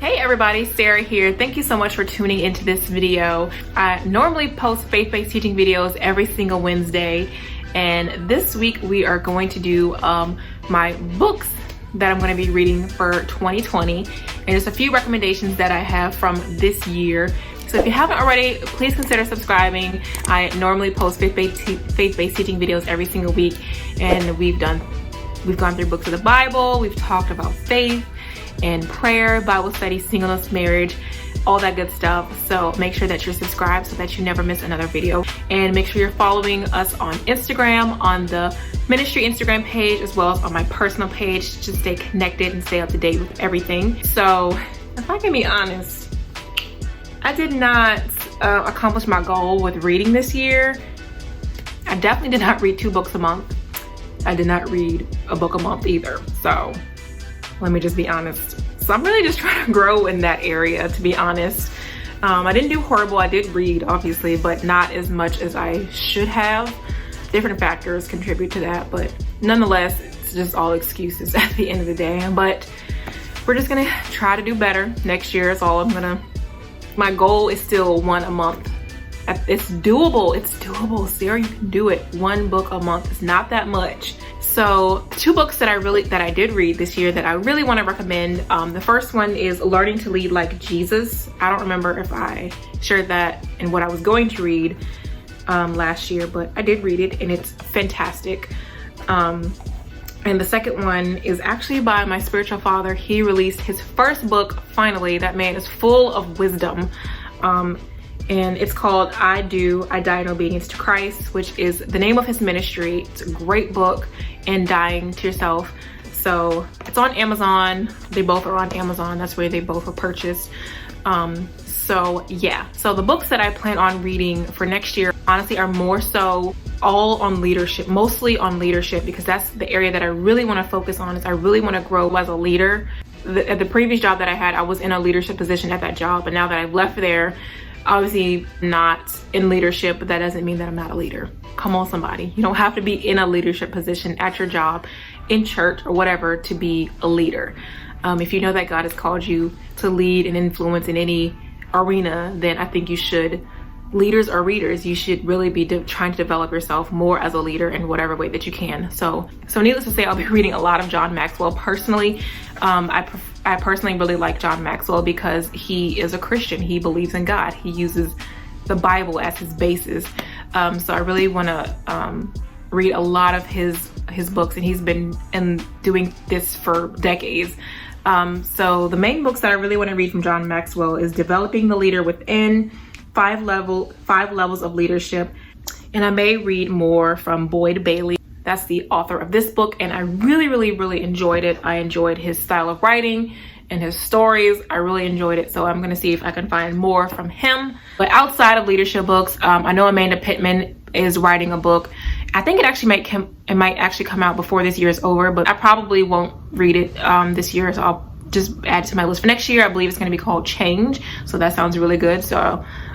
Hey everybody, Sarah here. Thank you so much for tuning into this video. I normally post faith-based teaching videos every single Wednesday, and this week we are going to do my books that I'm going to be reading for 2020, and just a few recommendations that I have from this year. So if you haven't already, please consider subscribing. I normally post faith-based teaching videos every single week, and we've gone through books of the Bible, we've talked about faith and prayer, Bible study, singleness, marriage, all that good stuff. So make sure that you're subscribed so that you never miss another video. And make sure you're following us on Instagram, on the ministry Instagram page, as well as on my personal page to stay connected and stay up to date with everything. So if I can be honest, I did not accomplish my goal with reading this year. I definitely did not read 2 books a month. I did not read a book a month either. So let me just be honest. So I'm really just trying to grow in that area, to be honest. I didn't do horrible. I did read, obviously, but not as much as I should have. Different factors contribute to that, but nonetheless, it's just all excuses at the end of the day. But we're just gonna try to do better next year. Is all my goal is still 1 a month. It's doable. It's doable. Sarah, you can do it. 1 book a month. It's not that much. So 2 books that I did read this year that I really want to recommend. The first one is Learning to Lead Like Jesus. I don't remember if I shared that in what I was going to read last year, but I did read it and it's fantastic. And the second one is actually by my spiritual father. He released his first book finally. That man is full of wisdom. And it's called I Die in Obedience to Christ, which is the name of his ministry. It's a great book, and Dying to Yourself. So it's on Amazon. They both are on Amazon. That's where they both were purchased. So yeah, so the books that I plan on reading for next year honestly are more so all on leadership, mostly on leadership, because that's the area that I really want to focus on. Is I really want to grow as a leader. At the previous job that I had, I was in a leadership position at that job, but now that I've left there, obviously not in leadership, but that doesn't mean that I'm not a leader. Come on, somebody. You don't have to be in a leadership position at your job, in church, or whatever to be a leader. If you know that God has called you to lead and influence in any arena, then I think you should. Leaders are readers. You should really be trying to develop yourself more as a leader in whatever way that you can. So needless to say, I'll be reading a lot of John Maxwell. Personally, I personally really like John Maxwell because he is a Christian. He believes in God. He uses the Bible as his basis. So I really want to read a lot of his books, and he's been doing this for decades. So the main books that I really want to read from John Maxwell is Developing the Leader Within, 5 Levels of Leadership, and I may read more from Boyd Bailey. That's the author of this book, and I really enjoyed it. I enjoyed his style of writing and his stories. I really enjoyed it, so I'm gonna see if I can find more from him. But outside of leadership books, I know Amanda Pittman is writing a book. I think it might actually come out before this year is over, but I probably won't read it this year, so I'll just add it to my list for next year. I believe it's going to be called Change, so that sounds really good.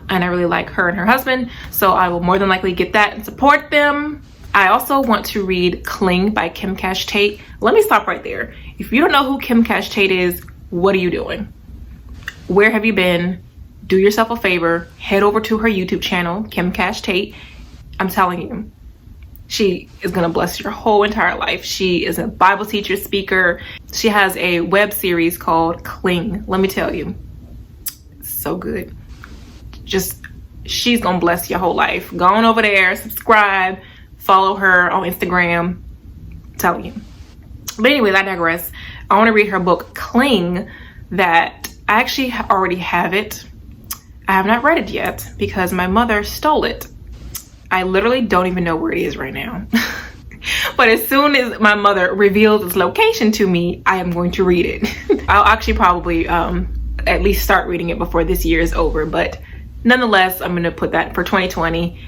And I really like her and her husband, so I will more than likely get that and support them. I also want to read Cling by Kim Cash Tate. Let me stop right there. If you don't know who Kim Cash Tate is, what are you doing? Where have you been? Do yourself a favor, head over to her YouTube channel, Kim Cash Tate. I'm telling you, she is gonna bless your whole entire life. She is a Bible teacher, speaker. She has a web series called Cling. Let me tell you, it's so good. She's gonna bless your whole life. Go on over there, subscribe, follow her on Instagram. I'm telling you. But anyways, I digress. I want to read her book Cling, that I actually already have it. I have not read it yet because my mother stole it. I literally don't even know where it is right now. But as soon as my mother reveals its location to me, I am going to read it. I'll actually probably at least start reading it before this year is over. But nonetheless, I'm going to put that for 2020,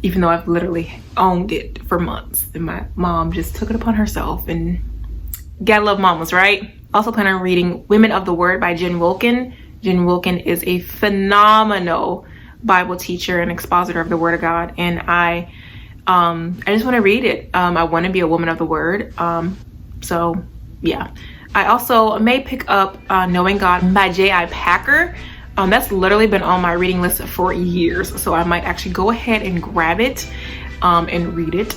even though I've literally owned it for months. And my mom just took it upon herself, and gotta love mamas, right? Also plan on reading Women of the Word by Jen Wilkin. Jen Wilkin is a phenomenal Bible teacher and expositor of the Word of God, and I just want to read it. I want to be a woman of the Word. So yeah, I also may pick up Knowing God by J.I. Packer. That's literally been on my reading list for years, so I might actually go ahead and grab it and read it,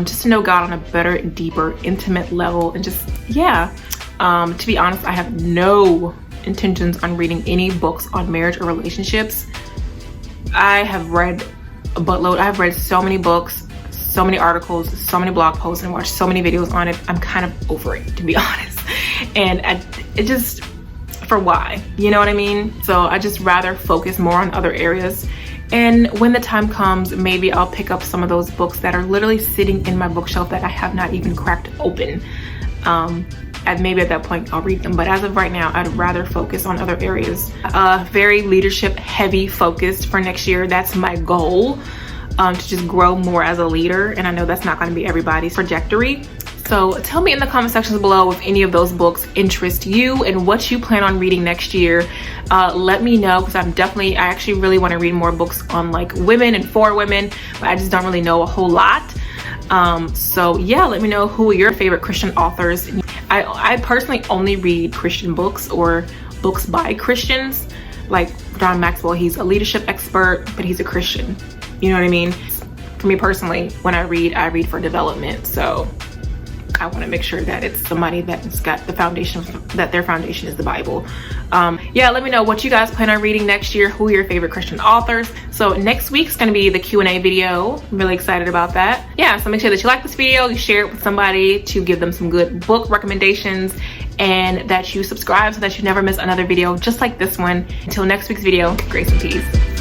just to know God on a better, deeper, intimate level. And just, yeah, to be honest, I have no intentions on reading any books on marriage or relationships. I have read a buttload. I've read so many books, so many articles, so many blog posts, and watched so many videos on it. I'm kind of over it, to be honest. And it just, for why? You know what I mean? So I just rather focus more on other areas. And when the time comes, maybe I'll pick up some of those books that are literally sitting in my bookshelf that I have not even cracked open. And maybe at that point I'll read them. But as of right now, I'd rather focus on other areas. Very leadership heavy focused for next year. That's my goal, to just grow more as a leader. And I know that's not going to be everybody's trajectory. So tell me in the comment sections below if any of those books interest you and what you plan on reading next year. Let me know, because I actually really want to read more books on like women and for women, but I just don't really know a whole lot. So yeah, let me know who are your favorite Christian authors. I personally only read Christian books or books by Christians. Like John Maxwell, he's a leadership expert, but he's a Christian. You know what I mean? For me personally, when I read for development. So I want to make sure that it's somebody that's got the foundation, that their foundation is the Bible. Yeah, let me know what you guys plan on reading next year, who are your favorite Christian authors. So next week's going to be the Q&A video. I'm really excited about that. Yeah, so make sure that you like this video, you share it with somebody to give them some good book recommendations, and that you subscribe so that you never miss another video just like this one. Until next week's video, grace and peace.